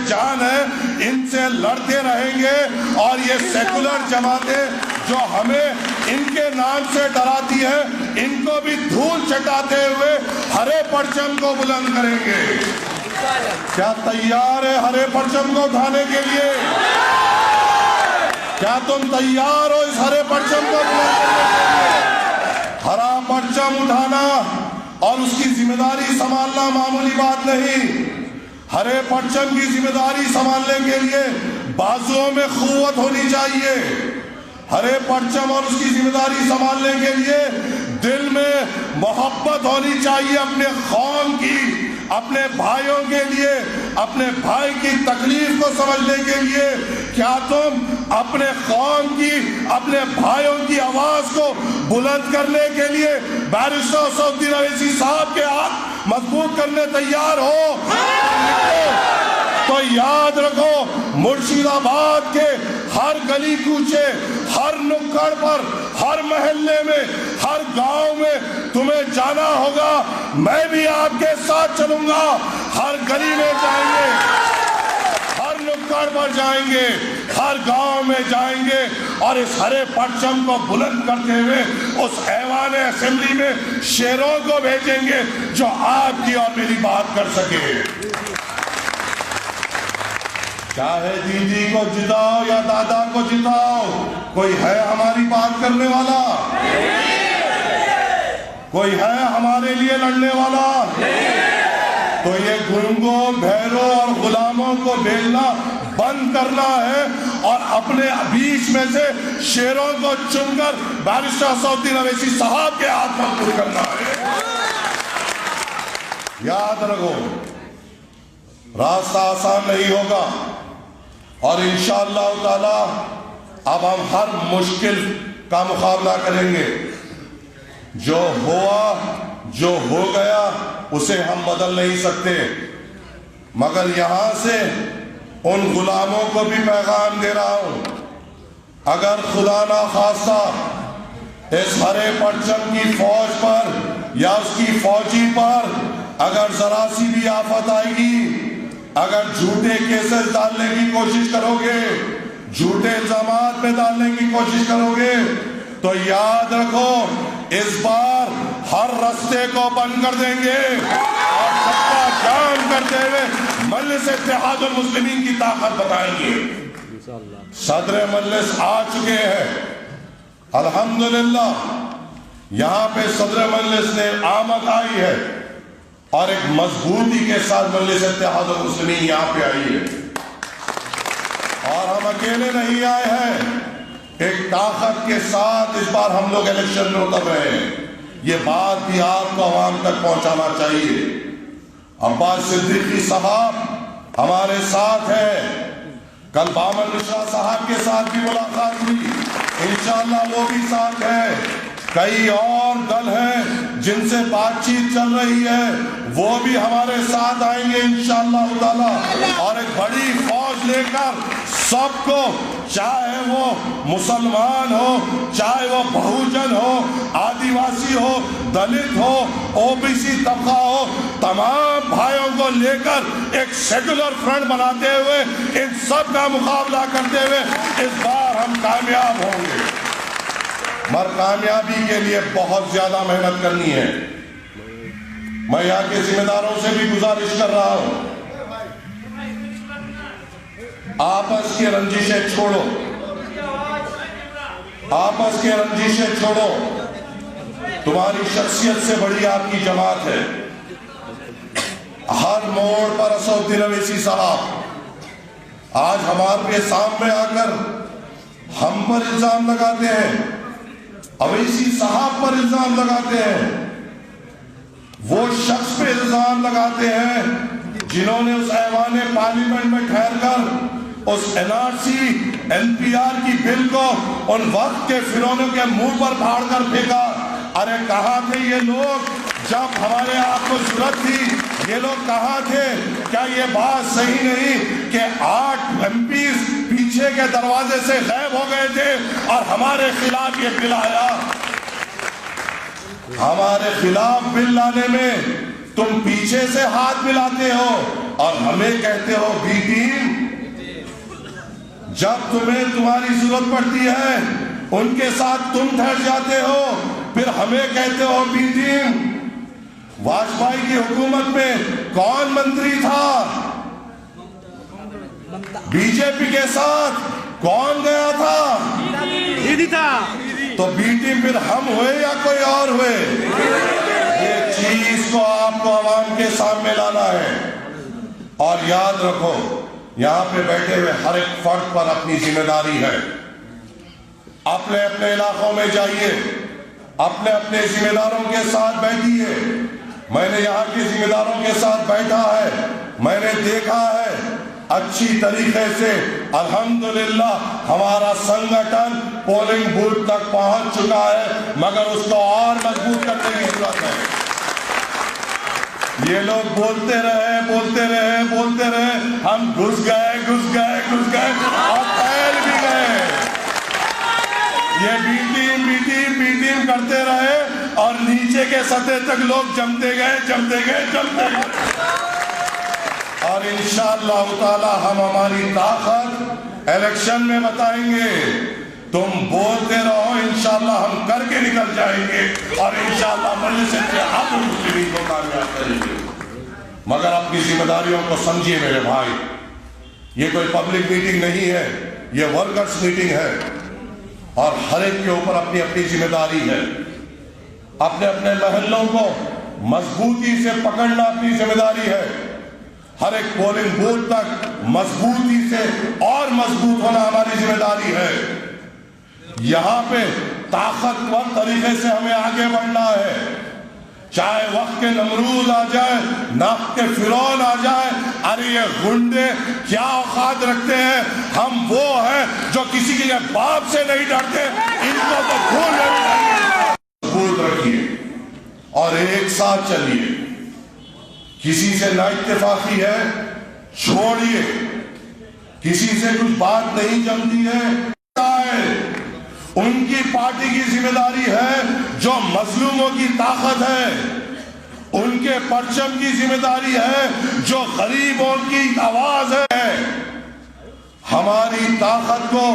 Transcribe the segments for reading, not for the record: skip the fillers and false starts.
جان ہے ان سے لڑتے رہیں گے، اور یہ سیکولر جماعتیں جو ہمیں ان کے نام سے ڈراتی ہیں ان کو بھی دھول چٹاتے ہوئے ہرے پرچم کو بلند کریں گے۔ کیا تیار ہے ہرے پرچم کو اٹھانے کے لیے؟ کیا تم تیار ہو اس ہرے پرچم کو بلند کرنے کے لیے؟ ہرا پرچم اٹھانا اور اس کی ذمہ داری سنبھالنا معمولی بات نہیں۔ ہرے پرچم کی ذمہ داری سنبھالنے کے لیے بازوؤں میں قوت ہونی چاہیے۔ ہرے پرچم اور اس کی ذمہ داری سنبھالنے کے لیے دل میں محبت ہونی چاہیے اپنے قوم کی، اپنے بھائیوں کے لیے، اپنے بھائی کی تکلیف کو سمجھنے کے لیے۔ کیا تم اپنے قوم کی، اپنے بھائیوں کی آواز کو بلند کرنے کے لیے بیرسٹر اسد الدین اویسی صاحب کے ہاتھ مضبوط کرنے تیار ہو؟ تو یاد رکھو، مرشد آباد کے ہر گلی کوچے، ہر نکڑ پر، ہر محلے میں، ہر گاؤں میں تمہیں جانا ہوگا۔ میں بھی آپ کے ساتھ چلوں گا۔ ہر گلی میں جائیں گے، ہر نکڑ پر جائیں گے، ہر گاؤں میں جائیں گے، اور اس ہرے پرچم کو بلند کرتے ہوئے اس ایوان اسمبلی میں شیروں کو بھیجیں گے جو آپ کی اور میری بات کر سکے۔ چاہے دیدی کو جتاؤ یا دادا کو جتاؤ، کوئی ہے ہماری بات کرنے والا؟ کوئی ہے ہمارے لیے لڑنے والا؟ تو یہ گنگوں، بھیروں اور غلاموں کو بھیجنا بند کرنا ہے، اور اپنے بیچ میں سے شیروں کو چن کر بیرسٹر اسد الدین اویسی صاحب کے ہاتھ مضبوط کرنا ہے۔ یاد رکھو، راستہ آسان نہیں ہوگا، اور انشاءاللہ تعالی اب ہم ہر مشکل کا مقابلہ کریں گے۔ جو ہوا، جو ہو گیا، اسے ہم بدل نہیں سکتے، مگر یہاں سے ان غلاموں کو بھی پیغام دے رہا ہوں، اگر خدا نہ خواستہ اس ہرے پرچم کی فوج پر یا اس کی فوجی پر اگر ذرا سی بھی آفت آئے گی، اگر جھوٹے کیسز ڈالنے کی کوشش کرو گے، جھوٹے الزامات میں ڈالنے کی کوشش کرو گے، تو یاد رکھو اس بار ہر رستے کو بند کر دیں گے، اور سب جام کرتے ہوئے مجلس اتحاد المسلمین کی طاقت بتائیں گے۔ صدر مجلس آ چکے ہیں، الحمدللہ یہاں پہ صدر مجلس نے آمد آئی ہے، اور ایک مضبوطی کے ساتھ مجلس اتحاد المسلمین یہاں پہ آئی ہے، اور ہم اکیلے نہیں آئے ہیں، ایک طاقت کے ساتھ اس بار ہم لوگ الیکشن میں اتر رہے ہیں۔ یہ بات بھی آپ کو عوام تک پہنچانا چاہیے۔ عباس صدیقی صاحب ہمارے ساتھ ہیں، کل بامن مشرا صاحب کے ساتھ بھی ملاقات ہوئی، انشاءاللہ وہ بھی ساتھ ہیں، کئی اور دل ہیں جن سے بات چیت چل رہی ہے، وہ بھی ہمارے ساتھ آئیں گے انشاءاللہ تعالی، اور ایک بڑی فوج لے کر سب کو، چاہے وہ مسلمان ہو، چاہے وہ بہوجن ہو، آدیواسی ہو، دلت ہو، او بی سی طبقہ ہو، تمام بھائیوں کو لے کر ایک سیکولر فرنٹ بناتے ہوئے ان سب کا مقابلہ کرتے ہوئے اس بار ہم کامیاب ہوں گے۔ مگر کامیابی کے لیے بہت زیادہ محنت کرنی ہے۔ میں یہاں کے ذمہ داروں سے بھی گزارش کر رہا ہوں، آپس کی رنجشیں چھوڑو، آپس کی رنجشیں چھوڑو، تمہاری شخصیت سے بڑی آپ کی جماعت ہے۔ ہر موڑ پر اسد الدین اویسی صاحب آج ہمارے سامنے آ کر ہم پر الزام لگاتے ہیں، اویسی صاحب پر الزام لگاتے ہیں، وہ شخص پہ الزام لگاتے ہیں جنہوں نے اس ایوان پارلیمنٹ میں ٹھہر کر اس N R C N P R کی بل کو ان وقت کے فرعونوں کے منہ پر پھاڑ کر پھینکا۔ ارے کہاں تھے یہ لوگ جب ہمارے آپ کو ضرورت تھی؟ یہ لوگ کہاں تھے؟ کیا یہ بات صحیح نہیں کہ 8 ایم پیز پیچھے کے دروازے سے غائب ہو گئے تھے اور ہمارے خلاف یہ بل آیا؟ ہمارے خلاف بل لانے میں تم پیچھے سے ہاتھ ملاتے ہو اور ہمیں کہتے ہو بی ٹیم جب تمہیں تمہاری ضرورت پڑتی ہے ان کے ساتھ تم ٹھہر جاتے ہو، پھر ہمیں کہتے ہو بی ٹیم۔ واجپئی کی حکومت میں کون منتری تھا؟ بی جے پی کے ساتھ کون گیا تھا؟ تو بی ٹیم پھر ہم ہوئے یا کوئی اور ہوئے؟ یہ چیز کو آپ کو عوام کے سامنے لانا ہے۔ اور یاد رکھو، یہاں پہ بیٹھے ہوئے ہر ایک فرد پر اپنی ذمہ داری ہے۔ اپنے اپنے علاقوں میں جائیے، اپنے اپنے ذمہ داروں کے ساتھ بیٹھیے۔ میں نے یہاں کے ذمہ داروں کے ساتھ بیٹھا ہے، میں نے دیکھا ہے اچھی طریقے سے الحمدللہ ہمارا سنگٹھن پولنگ بوتھ تک پہنچ چکا ہے، مگر اس کو اور مضبوط کرنے کی ضرورت ہے۔ یہ لوگ بولتے رہے، ہم گھس گئے اور پھیل بھی گئے۔ یہ بی ٹیم کرتے رہے اور نیچے کے سطح تک لوگ جمتے گئے۔ اور انشاءاللہ تعالی ہم ہماری طاقت الیکشن میں بتائیں گے۔ تم بولتے رہو، انشاءاللہ ہم کر کے نکل جائیں گے اور انشاءاللہ مجلس اتحاد المسلمین کو کامیاب کریں گے۔ مگر اپنی ذمہ داریوں کو سمجھیے میرے بھائی، یہ کوئی پبلک میٹنگ نہیں ہے، یہ ورکرز میٹنگ ہے اور ہر ایک کے اوپر اپنی اپنی ذمہ داری ہے۔ اپنے اپنے محلوں کو مضبوطی سے پکڑنا اپنی ذمہ داری ہے۔ ہر ایک پولنگ بوتھ تک مضبوطی سے اور مضبوط ہونا ہماری ذمہ داری ہے۔ یہاں پہ طاقتور طریقے سے ہمیں آگے بڑھنا ہے، چاہے وقت کے نمرود آ جائے، نفت کے فرعون آ جائے۔ ارے یہ گنڈے کیا اوقات رکھتے ہیں، ہم وہ ہیں جو کسی کے باپ سے نہیں ڈرتے، ان کو تو بھول نہیں۔ مضبوط رکھیے اور ایک ساتھ چلیے۔ کسی سے نا اتفاقی ہے چھوڑیے، کسی سے کچھ بات نہیں جمتی ہے، ان کی پارٹی کی ذمہ داری ہے جو مظلوموں کی طاقت ہے، ان کے پرچم کی ذمہ داری ہے جو غریبوں کی آواز ہے۔ ہماری طاقت کو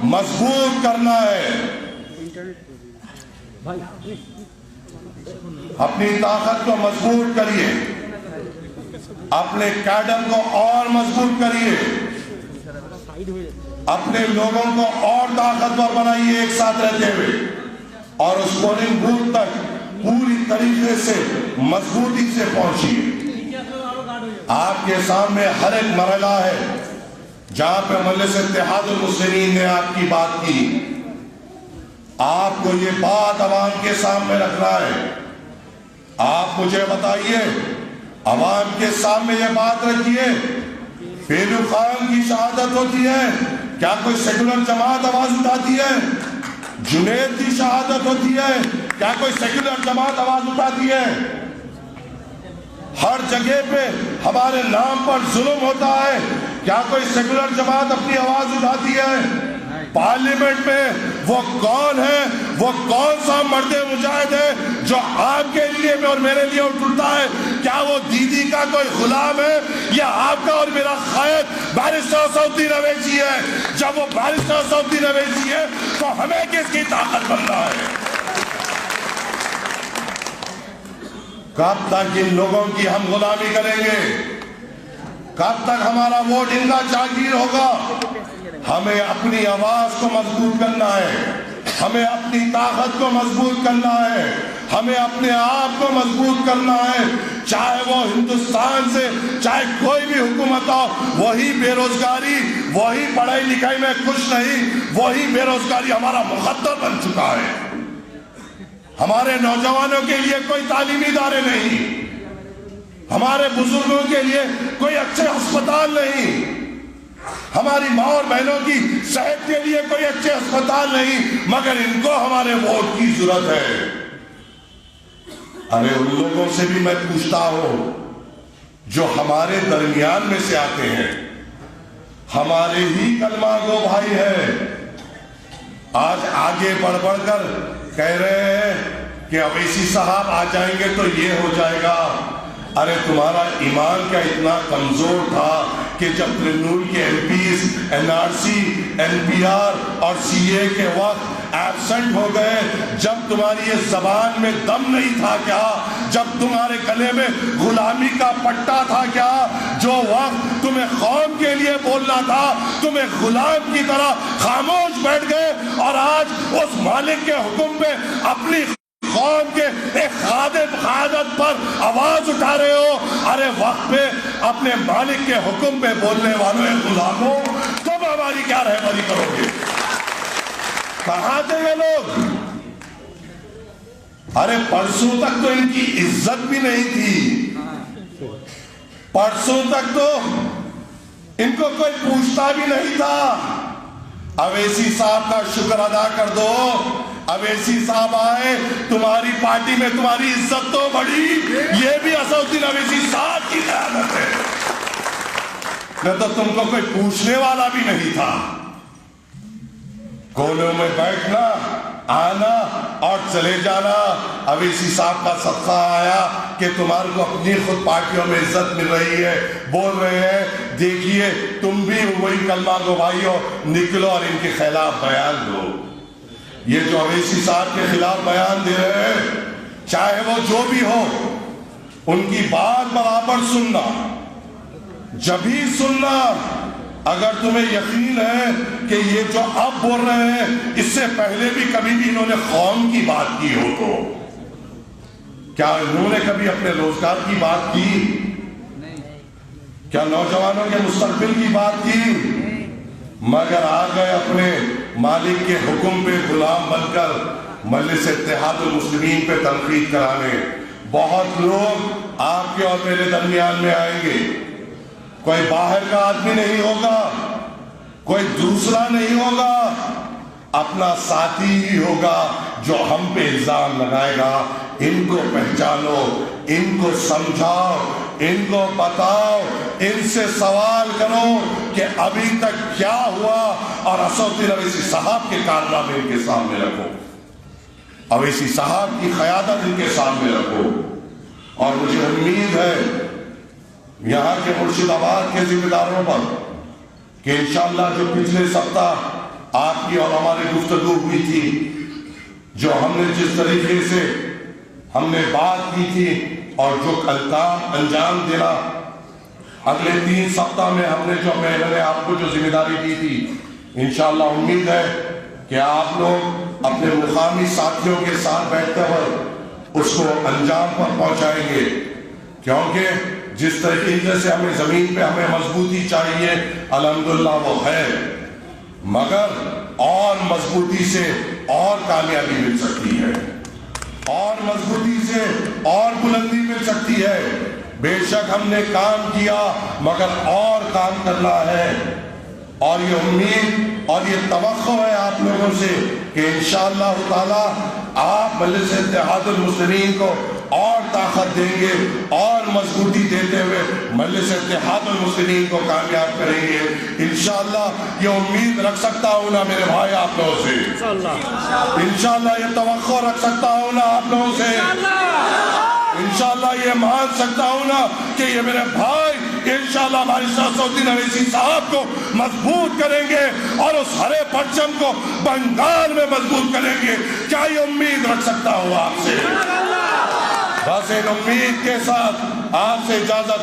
مضبوط کرنا ہے، اپنی طاقت کو مضبوط کریے، اپنے کیڈر کو اور مضبوط کریے، اپنے لوگوں کو اور طاقتور بنائیے ایک ساتھ رہتے ہوئے، اور اس پولنگ بوتھ تک پوری طریقے سے مضبوطی سے پہنچیے۔ آپ کے سامنے ہر ایک مرحلہ ہے جہاں پہ مجلس اتحاد المسلمین نے آپ کی بات کی۔ آپ کو یہ بات عوام کے سامنے رکھنا ہے۔ آپ مجھے بتائیے، عوام کے سامنے یہ بات رکھیے، پیلو خان کی شہادت ہوتی ہے، کیا کوئی سیکولر جماعت آواز اٹھاتی ہے؟ جنید کی شہادت ہوتی ہے، کیا کوئی سیکولر جماعت آواز اٹھاتی ہے؟ ہر جگہ پہ ہمارے نام پر ظلم ہوتا ہے، کیا کوئی سیکولر جماعت اپنی آواز اٹھاتی ہے؟ پارلیمنٹ میں وہ کون ہے، وہ کون سا مرد مجاہد ہے جو آپ کے لیے اور میرے لیے اٹھتا ہے؟ کیا وہ دیدی کا کوئی غلام ہے یا آپ کا اور میرا قائد بیرسٹر اسد الدین اویسی ہے؟ جب وہ بیرسٹر اسد الدین اویسی ہے تو ہمیں کس کی طاقت بننا ہے؟ کب تک ان لوگوں کی ہم غلامی کریں گے؟ کب تک ہمارا ووٹ ان کا جاگیر ہوگا؟ ہمیں اپنی آواز کو مضبوط کرنا ہے، ہمیں اپنی طاقت کو مضبوط کرنا ہے، ہمیں اپنے آپ کو مضبوط کرنا ہے۔ چاہے وہ ہندوستان سے چاہے کوئی بھی حکومت ہو، وہی بے روزگاری، وہی پڑھائی لکھائی میں کچھ نہیں، وہی بے روزگاری ہمارا مخدر بن چکا ہے۔ ہمارے نوجوانوں کے لیے کوئی تعلیمی ادارے نہیں، ہمارے بزرگوں کے لیے کوئی اچھے ہسپتال نہیں، ہماری ماں اور بہنوں کی صحت کے لیے کوئی اچھے ہسپتال نہیں، مگر ان کو ہمارے ووٹ کی ضرورت ہے۔ ارے ان لوگوں سے بھی میں پوچھتا ہوں جو ہمارے درمیان میں سے آتے ہیں، ہمارے ہی کلمہ گو بھائی ہیں، آج آگے بڑھ بڑھ کر کہہ رہے ہیں کہ اویسی صاحب آ جائیں گے تو یہ ہو جائے گا، ارے تمہارا ایمان کا اتنا کمزور تھا کہ جب ترنمول کے ایم پیز NRC NPR اور CA کے وقت ایبسنٹ ہو گئے، جب تمہاری یہ زبان میں دم نہیں تھا کیا، جب تمہارے گلے میں غلامی کا پٹا تھا کیا، جو وقت تمہیں قوم کے لیے بولنا تھا تمہیں غلام کی طرح خاموش بیٹھ گئے، اور آج اس مالک کے حکم پہ اپنی قوم کے ایک خادم قیادت پر آواز اٹھا رہے ہو۔ ارے وقت پہ اپنے مالک کے حکم پہ بولنے والوں غلاموں، تم ہماری کیا رہبری کرو گے؟ کہاں تھے یہ لوگ؟ ارے پرسوں تک تو ان کی عزت بھی نہیں تھی، پرسوں تک تو ان کو کوئی پوچھتا بھی نہیں تھا۔ اویسی صاحب کا شکر ادا کر دو، اویسی صاحب آئے، تمہاری پارٹی میں تمہاری عزت تو بڑھی، یہ بھی اسد الدین اویسی صاحب کی قیادت ہے، نہ تو تم کو کوئی پوچھنے والا بھی نہیں تھا۔ کونوں میں بیٹھنا، آنا اور چلے جانا، اویسی صاحب کا صدقہ آیا کہ تمہارے کو اپنی خود پارٹیوں میں عزت مل رہی ہے، بول رہے ہیں دیکھیے تم بھی وہی کلمہ گو بھائیو نکلو اور ان کے خلاف بیان دو۔ یہ جو اویسی صاحب کے خلاف بیان دے رہے ہیں، چاہے وہ جو بھی ہو، ان کی بات برابر سننا، جب ہی سننا اگر تمہیں یقین ہے کہ یہ جو اب بول رہے ہیں اس سے پہلے بھی کبھی بھی انہوں نے قوم کی بات کی ہو، تو کیا انہوں نے کبھی اپنے روزگار کی بات کی؟ کیا نوجوانوں کے مستقبل کی بات کی؟ مگر آ گئے اپنے مالک کے حکم پہ غلام بن کر مجلس اتحاد المسلمین پہ تنقید کرانے۔ بہت لوگ آپ کے اور میرے درمیان میں آئیں گے، کوئی باہر کا آدمی نہیں ہوگا، کوئی دوسرا نہیں ہوگا، اپنا ساتھی ہی ہوگا جو ہم پہ الزام لگائے گا۔ ان کو پہچانو، ان کو سمجھاؤ، ان کو بتاؤ، ان سے سوال کرو کہ ابھی تک کیا ہوا، اور اسد الدین اویسی صاحب کے کارنامے ان کے سامنے رکھو، اویسی صاحب کی قیادت ان کے سامنے رکھو۔ اور مجھے امید ہے یہاں کے مرشد آباد کے ذمہ داروں پر کہ انشاءاللہ جو پچھلے سپتاہ آپ کی اور ہماری گفتگو ہوئی تھی، جو ہم نے جس طریقے سے ہم نے بات کی تھی اور جو کام انجام دینا اگلے 3 سپتاہ میں ہم نے جو میں نے آپ کو جو ذمہ داری دی تھی، انشاءاللہ امید ہے کہ آپ لوگ اپنے مقامی ساتھیوں کے ساتھ بیٹھتے ہوئے اس کو انجام پر پہنچائیں گے، کیونکہ جس طریقے سے ہمیں زمین پہ ہمیں مضبوطی چاہیے الحمدللہ وہ ہے، مگر اور مضبوطی سے اور کامیابی مل سکتی ہے، اور مضبوطی سے اور بلندی مل سکتی ہے۔ بے شک ہم نے کام کیا مگر اور کام کرنا ہے، اور یہ امید اور یہ توقع ہے آپ لوگوں سے کہ انشاءاللہ تعالی آپ مجلس اتحاد المسلمین کو اور طاقت دیں گے اور مضبوطی دیتے ہوئے مجلس اتحاد المسلمین کو کامیاب کریں گے انشاءاللہ۔ یہ امید رکھ سکتا ہوں نا میرے بھائی آپ لوگوں سے، انشاءاللہ یہ توقع رکھ سکتا ہوں نا آپ لوگوں سے، انشاءاللہ یہ مان سکتا ہوں نا کہ یہ میرے بھائی انشاءاللہ ہماری اسد الدین اویسی صاحب کو مضبوط کریں گے اور اس ہرے پرچم کو بنگال میں مضبوط کریں گے۔ کیا یہ امید رکھ سکتا ہوں آپ سے؟ بس ان امید کے ساتھ آپ سے اجازت